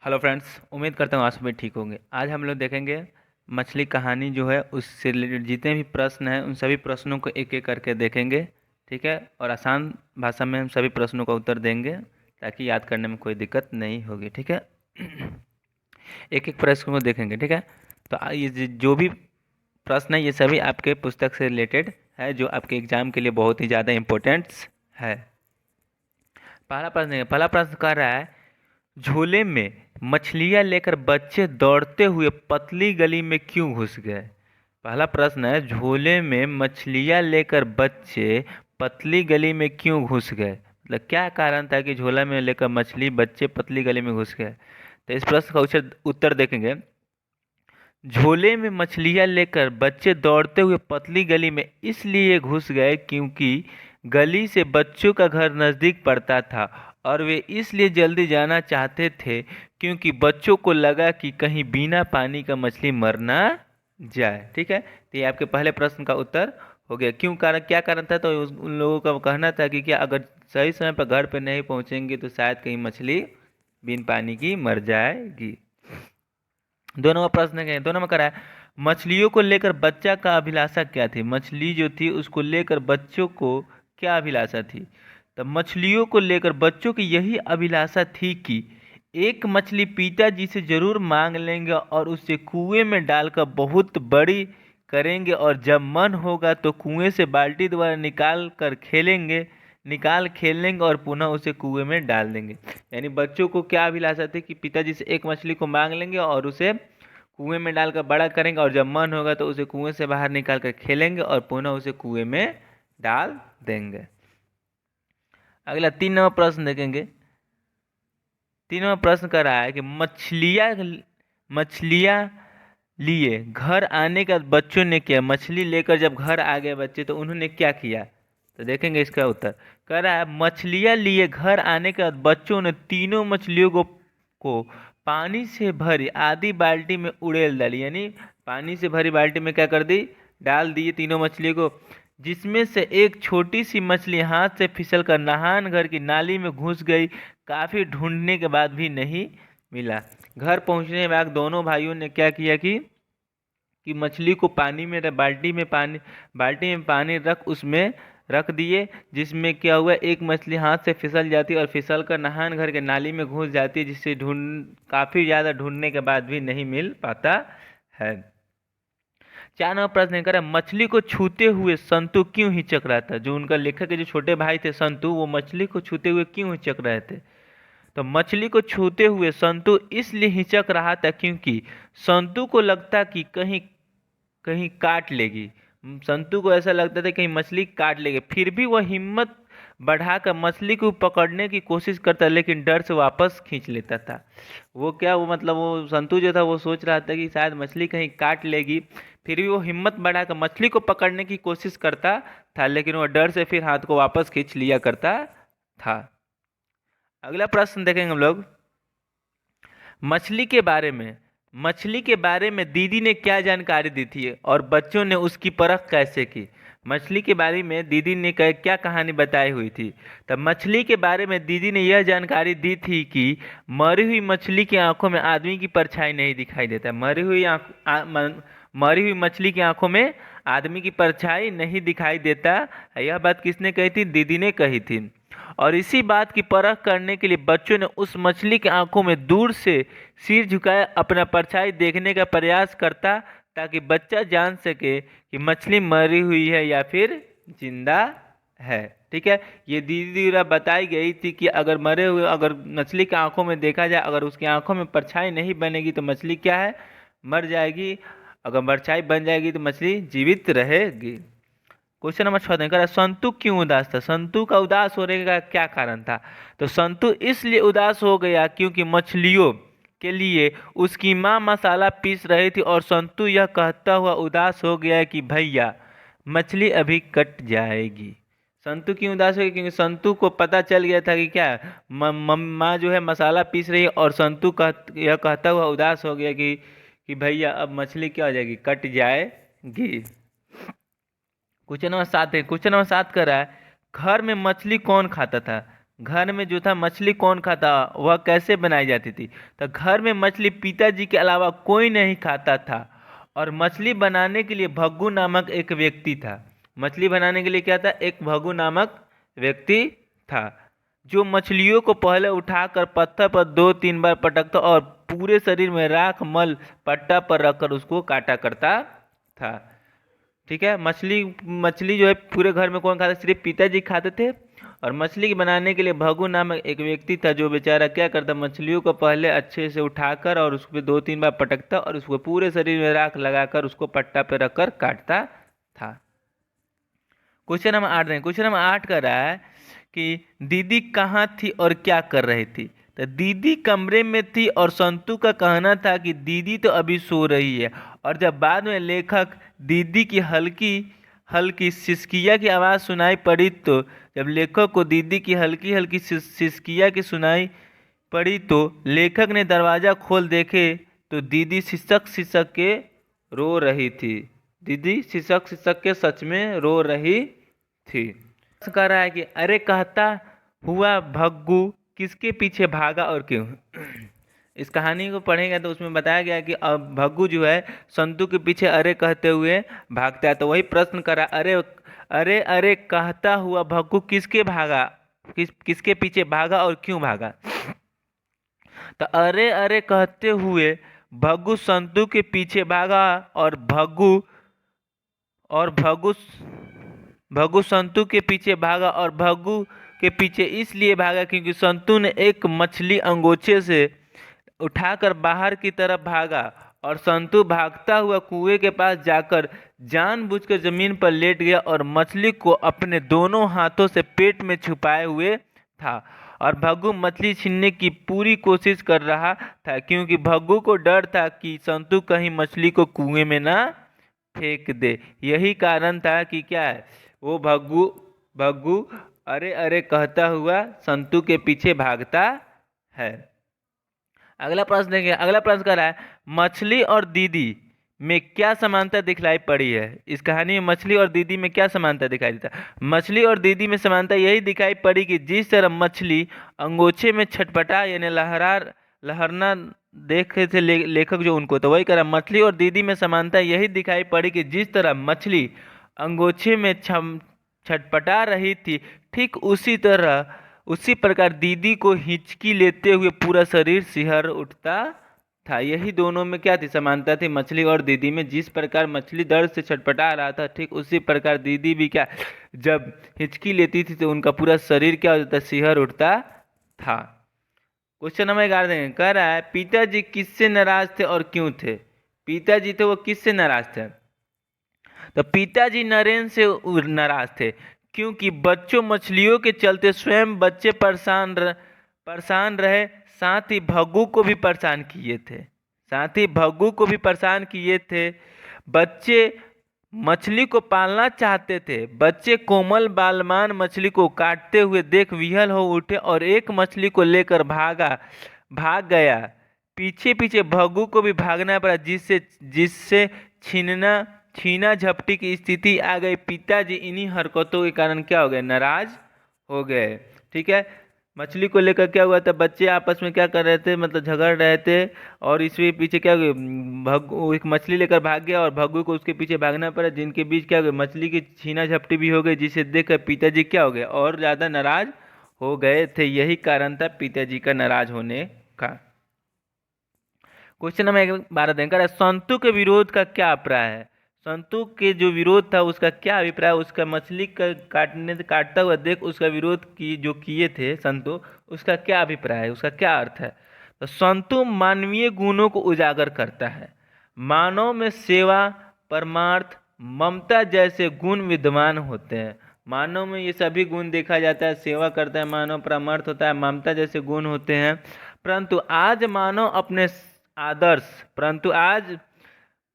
Hello friends, उम्मीद करता हूँ आप सभी ठीक होंगे। आज हम लोग देखेंगे मछली कहानी जो है उससे रिलेटेड जितने भी प्रश्न हैं उन सभी प्रश्नों को एक एक करके देखेंगे। ठीक है, और आसान भाषा में हम सभी प्रश्नों का उत्तर देंगे ताकि याद करने में कोई दिक्कत नहीं होगी। ठीक है। एक एक प्रश्न को देखेंगे। ठीक है, तो ये जो भी प्रश्न है ये सभी आपके पुस्तक से रिलेटेड है, जो आपके एग्जाम के लिए बहुत ही ज़्यादा इम्पोर्टेंट्स है। पहला प्रश्न कर रहा है, झूले में मछलियां लेकर बच्चे दौड़ते हुए पतली गली में क्यों घुस गए। पहला प्रश्न है, झूले में मछलियां लेकर बच्चे पतली गली में क्यों घुस गए, मतलब क्या कारण था कि झोला में लेकर मछली बच्चे पतली गली में घुस गए। तो इस प्रश्न का उत्तर देखेंगे। झोले में मछलियां लेकर बच्चे दौड़ते हुए पतली गली में इसलिए घुस गए क्योंकि गली से बच्चों का घर नज़दीक पड़ता था और वे इसलिए जल्दी जाना चाहते थे क्योंकि बच्चों को लगा कि कहीं बिना पानी का मछली मर ना जाए। ठीक है, तो ये आपके पहले प्रश्न का उत्तर हो गया। क्यों कारण, क्या कारण था, तो उन लोगों का कहना था कि क्या अगर सही समय पर घर पर नहीं पहुंचेंगे तो शायद कहीं मछली बिन पानी की मर जाएगी। दोनों का प्रश्न है, दोनों में करा है, मछलियों को लेकर बच्चा का अभिलाषा क्या थी। मछली जो थी उसको लेकर बच्चों को क्या अभिलाषा थी। तो मछलियों को लेकर बच्चों की यही अभिलाषा थी कि एक मछली पिताजी से जरूर मांग लेंगे और उसे कुएं में डालकर बहुत बड़ी करेंगे और जब मन होगा तो कुएं से बाल्टी द्वारा निकाल खेल लेंगे और पुनः उसे कुएं में डाल देंगे। यानी बच्चों को क्या अभिलाषा थी कि पिताजी से एक मछली को मांग लेंगे और उसे कुएं में डालकर बड़ा करेंगे और जब मन होगा तो उसे कुएं से बाहर निकाल कर खेलेंगे और पुनः उसे कुएं में डाल देंगे। अगला 3 नंबर प्रश्न देखेंगे। 3 नंबर प्रश्न कर रहा है कि मछलियां लिए घर आने के बाद बच्चों ने क्या, मछली लेकर जब घर आ गए बच्चे तो उन्होंने क्या किया। तो देखेंगे इसका उत्तर। कह रहा है, मछलियां लिए घर आने के बाद बच्चों ने तीनों मछलियों को पानी से भरी आधी बाल्टी में उड़ेल डाली। यानी पानी से भरी बाल्टी में क्या कर दी, डाल दिए तीनों मछलियों को, जिसमें से एक छोटी सी मछली हाथ से फिसलकर नहान घर की नाली में घुस गई। काफी ढूंढने के बाद भी नहीं मिला। घर पहुंचने के बाद दोनों भाइयों ने क्या किया कि मछली को बाल्टी में पानी रख उसमें रख दिए, जिसमें क्या हुआ, एक मछली हाथ से फिसल जाती है और फिसल कर नहान घर के नाली में घुस जाती है, जिससे काफी ज़्यादा ढूंढने के बाद भी नहीं मिल पाता है। 4 नंबर प्रश्न कर, मछली को छूते हुए संतु क्यों हिचक रहा था। जो उनका लेखक के जो छोटे भाई थे संतु, वो मछली को छूते हुए क्यों हिचक रहे थे। तो मछली को छूते हुए संतु इसलिए हिचक रहा था क्योंकि संतु को लगता कि कहीं कहीं काट लेगी। संतु को ऐसा लगता था कहीं मछली काट लेगी, फिर भी वह हिम्मत बढ़ाकर मछली को पकड़ने की कोशिश करता, लेकिन डर से वापस खींच लेता था। वो मतलब वो संतु जो था वो सोच रहा था कि शायद मछली कहीं काट लेगी, फिर भी वो हिम्मत बढ़ाकर मछली को पकड़ने की कोशिश करता था, लेकिन वो डर से फिर हाथ को वापस खींच लिया करता था। अगला प्रश्न देखेंगे हम लोग। मछली के बारे में दीदी ने क्या जानकारी दी थी और बच्चों ने उसकी परख कैसे की। मछली के बारे में दीदी ने क्या कहानी बताई हुई थी। तब मछली के बारे में दीदी ने यह जानकारी दी थी कि मरी हुई मछली की आंखों में आदमी की परछाई नहीं दिखाई देता। मरी हुई मछली की आंखों में आदमी की परछाई नहीं दिखाई देता। यह बात किसने कही थी, दीदी ने कही थी। और इसी बात की परख करने के लिए बच्चों ने उस मछली की आंखों में दूर से सिर झुकाए अपना परछाई देखने का प्रयास करता, ताकि बच्चा जान सके कि मछली मरी हुई है या फिर जिंदा है। ठीक है, ये दीदी द्वारा बताई गई थी कि अगर मछली की आंखों में देखा जाए, अगर उसकी आंखों में परछाई नहीं बनेगी तो मछली क्या है, मर जाएगी। अगर परछाई बन जाएगी तो मछली जीवित रहेगी। क्वेश्चन नंबर 6 देखें, संतु क्यों उदास था। संतु का उदास होने का क्या कारण था। तो संतु इसलिए उदास हो गया क्योंकि मछलियों के लिए उसकी माँ मसाला पीस रही थी और संतु यह कहता हुआ उदास हो गया कि भैया मछली अभी कट जाएगी। संतु क्यों उदास हो गया, क्योंकि संतु को पता चल गया था कि क्या माँ जो है मसाला पीस रही है, और संतु यह कहता हुआ उदास हो गया कि भैया अब मछली क्या हो जाएगी, कट जाएगी। क्वेश्चन नंबर 7 है। क्वेश्चन नंबर 7 कर रहा है, घर में मछली कौन खाता था। घर में जो था मछली कौन खाता, वह कैसे बनाई जाती थी। तो घर में मछली पिताजी के अलावा कोई नहीं खाता था। और मछली बनाने के लिए भग्गू नामक एक व्यक्ति था। मछली बनाने के लिए क्या था, एक भग्गू नामक व्यक्ति था, जो मछलियों को पहले उठाकर पत्थर पर 2-3 बार पटकता और पूरे शरीर में राख मल पट्टा पर रखकर उसको काटा करता था। ठीक है, मछली मछली जो है पूरे घर में कौन खाता, सिर्फ पिताजी खाते थे। और मछली बनाने के लिए भगू नामक एक व्यक्ति था, जो बेचारा क्या करता, मछलियों को पहले अच्छे से उठाकर और उस पर 2-3 बार पटकता और उसको पूरे शरीर में राख लगाकर उसको पट्टा पे रखकर काटता था। क्वेश्चन नंबर 8 देखें। क्वेश्चन नंबर 8 कर रहा है कि दीदी कहाँ थी और क्या कर रही थी। तो दीदी कमरे में थी और संतू का कहना था कि दीदी तो अभी सो रही है। और जब बाद में लेखक दीदी की हल्की हल्की सिसकिया की आवाज़ सुनाई पड़ी, तो जब लेखक को दीदी की हल्की हल्की सिसकिया की सुनाई पड़ी तो लेखक ने दरवाज़ा खोल देखे तो दीदी सिसक सिसक के रो रही थी। दीदी सिसक सिसक के सच में रो रही थी। कह रहा है कि अरे कहता हुआ भग्गू किसके पीछे भागा और क्यों। इस कहानी को पढ़ेंगे तो उसमें बताया गया कि अब भग्गू जो है संतू के पीछे अरे कहते हुए भागता है। तो वही प्रश्न करा, अरे अरे अरे कहता हुआ भग्गू किसके भागा, किसके पीछे भागा और क्यों भागा। तो अरे अरे कहते हुए भग्गू संतू के पीछे भागा और भग्गू संतू के पीछे भागा और भग्गू के पीछे इसलिए भागा क्योंकि संतू ने एक मछली अंगोछे से उठाकर बाहर की तरफ भागा और संतू भागता हुआ कुएं के पास जाकर जानबूझकर जमीन पर लेट गया और मछली को अपने दोनों हाथों से पेट में छुपाए हुए था। और भग्गू मछली छीनने की पूरी कोशिश कर रहा था क्योंकि भग्गू को डर था कि संतू कहीं मछली को कुएं में ना फेंक दे। यही कारण था कि क्या है, वो भग्गू अरे अरे कहता हुआ संतू के पीछे भागता है। अगला प्रश्न देखेंगे। अगला प्रश्न कर रहा है मछली और दीदी में क्या समानता दिखलाई पड़ी है। इस कहानी में मछली और दीदी में क्या समानता दिखाई देता है। मछली और दीदी में समानता यही दिखाई पड़ी कि जिस तरह मछली अंगोछे में छटपटा यानी लहरना देख रहे थे लेखक जो उनको, तो वही कह रहा मछली और दीदी में समानता यही दिखाई पड़ी कि जिस तरह मछली अंगोछे में छटपटा रही थी, ठीक उसी प्रकार दीदी को हिचकी लेते हुए पूरा शरीर सिहर उठता था। यही दोनों में क्या थी, समानता थी मछली और दीदी में। जिस प्रकार मछली दर्द से छटपटा रहा था, ठीक उसी प्रकार दीदी भी क्या, जब हिचकी लेती थी तो उनका पूरा शरीर क्या होता था, सिहर उठता था। क्वेश्चन नंबर 11 देंगे। कह रहा है पिताजी किससे नाराज थे और क्यों थे। पिताजी थे वो किससे नाराज थे। तो पिताजी नरेन से नाराज थे क्योंकि बच्चों मछलियों के चलते स्वयं बच्चे परेशान रहे, साथ ही भग्गू को भी परेशान किए थे। बच्चे मछली को पालना चाहते थे। बच्चे कोमल बालमान मछली को काटते हुए देख विहल हो उठे और एक मछली को लेकर भाग गया। पीछे पीछे भग्गू को भी भागना पड़ा, जिससे छीना झपटी की स्थिति आ गई। पिताजी इन्हीं हरकतों के कारण क्या हो गए, नाराज हो गए। ठीक है, मछली को लेकर क्या हुआ था, बच्चे आपस में क्या कर रहे थे, मतलब झगड़ रहे थे और इसके पीछे क्या हुआ, भग्गू एक मछली लेकर भाग गया और भग्गू को उसके पीछे भागना पड़ा, जिनके बीच क्या हो गया, मछली की छीना झपटी भी हो गई, जिसे देखकर पिताजी क्या हो गए, और ज़्यादा नाराज हो गए थे। यही कारण था पिताजी का नाराज होने का। क्वेश्चन नंबर 12 देंगे। संतू के विरोध का क्या अभिप्राय है। संतू के जो विरोध था उसका क्या अभिप्राय, उसका मछली का काटता हुआ देख उसका विरोध जो किए थे संतू, उसका क्या अभिप्राय है, उसका क्या अर्थ है। तो संतू मानवीय गुणों को उजागर करता है। मानव में सेवा, परमार्थ, ममता जैसे गुण विद्यमान होते हैं। मानव में ये सभी गुण देखा जाता है, सेवा करता है मानव, परमार्थ होता है, ममता जैसे गुण होते हैं। परंतु आज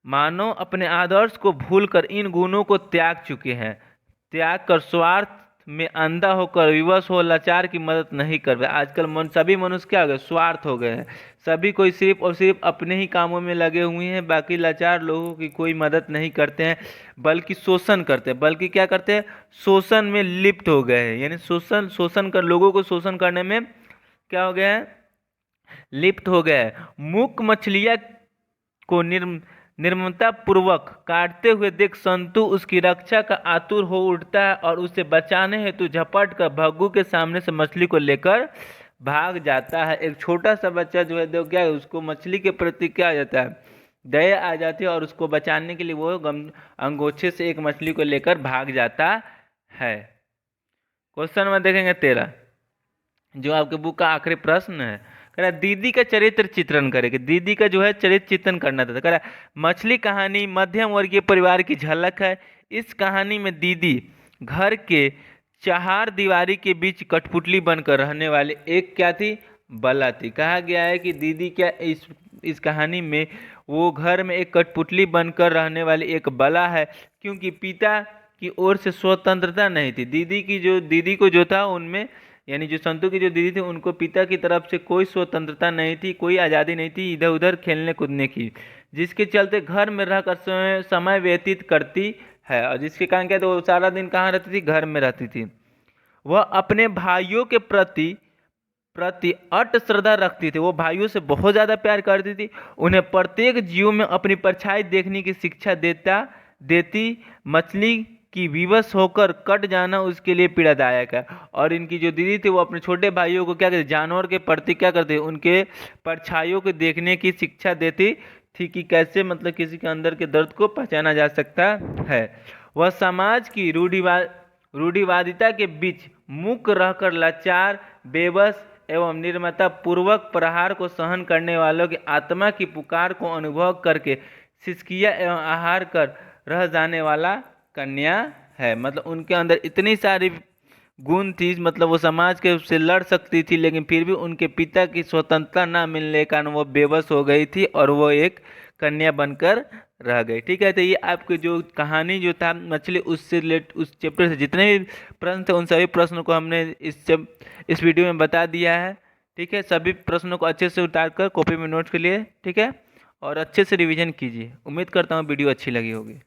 मानव अपने आदर्श को भूलकर इन गुणों को त्याग चुके हैं। त्याग कर स्वार्थ में अंधा होकर विवश हो लाचार की मदद नहीं कर रहे। आजकल सभी मनुष्य क्या हो गए, स्वार्थ हो गए हैं। सभी कोई सिर्फ और सिर्फ अपने ही कामों में लगे हुए हैं, बाकी लाचार लोगों की कोई मदद नहीं करते हैं, बल्कि शोषण करते हैं। बल्कि क्या करते हैं, शोषण में लिप्त हो गए हैं। यानी शोषण शोषण कर लोगों को शोषण करने में क्या हो गया है, लिप्त हो गया है। मूक मछलियाँ को निर्ममता पूर्वक काटते हुए देख संतु उसकी रक्षा का आतुर हो उठता है और उसे बचाने हेतु झपट कर भग्गू के सामने से मछली को लेकर भाग जाता है। एक छोटा सा बच्चा जो है देखो क्या है, उसको मछली के प्रति क्या आ जाता है, दया आ जाती है और उसको बचाने के लिए वो अंगोछे से एक मछली को लेकर भाग जाता है। क्वेश्चन नंबर देखेंगे 13, जो आपके बुक का आखिरी प्रश्न है। कह रहा दीदी का चरित्र चित्रण करेगी। दीदी का जो है चरित्र चित्रण करना था। कह रहा मछली कहानी मध्यम वर्गीय परिवार की झलक है। इस कहानी में दीदी घर के चार दीवारी के बीच कठपुतली बनकर रहने वाले एक क्या थी, बला थी। कहा गया है कि दीदी क्या इस कहानी में वो घर में एक कठपुतली बनकर रहने वाली एक बला है, क्योंकि पिता की ओर से स्वतंत्रता नहीं थी। दीदी को जो था उनमें, यानी जो संतु की जो दीदी थी, उनको पिता की तरफ से कोई स्वतंत्रता नहीं थी, कोई आज़ादी नहीं थी इधर उधर खेलने कूदने की, जिसके चलते घर में रहकर समय व्यतीत करती है। और जिसके कारण क्या था, वो सारा दिन कहाँ रहती थी, घर में रहती थी। वह अपने भाइयों के प्रति अट श्रद्धा रखती थी। वो भाइयों से बहुत ज़्यादा प्यार करती थी। उन्हें प्रत्येक जीव में अपनी परछाई देखने की शिक्षा देती। मछली की विवश होकर कट जाना उसके लिए पीड़ादायक है। और इनकी जो दीदी थी वो अपने छोटे भाइयों को क्या करती, जानवर के प्रति क्या करती, उनके परछाइयों को देखने की शिक्षा देती थी कि कैसे मतलब किसी के अंदर के दर्द को पहचाना जा सकता है। वह समाज की रूढ़िवादिता के बीच मूक रहकर लाचार, बेबस एवं निर्ममता पूर्वक प्रहार को सहन करने वालों की आत्मा की पुकार को अनुभव करके सिसकिया एवं आहार कर रह जाने वाला कन्या है। मतलब उनके अंदर इतनी सारी गुण थी, मतलब वो समाज के उससे लड़ सकती थी, लेकिन फिर भी उनके पिता की स्वतंत्रता ना मिलने के कारण वो बेबस हो गई थी और वो एक कन्या बनकर रह गई। ठीक है, तो ये आपकी जो कहानी जो था मछली, उससे उस चैप्टर से जितने भी प्रश्न थे उन सभी प्रश्नों को हमने इस वीडियो में बता दिया है। ठीक है, सभी प्रश्नों को अच्छे से उतार कर कॉपी में नोट के लिए, ठीक है, और अच्छे से रिवीजन कीजिए। उम्मीद करता हूँ वीडियो अच्छी लगी होगी।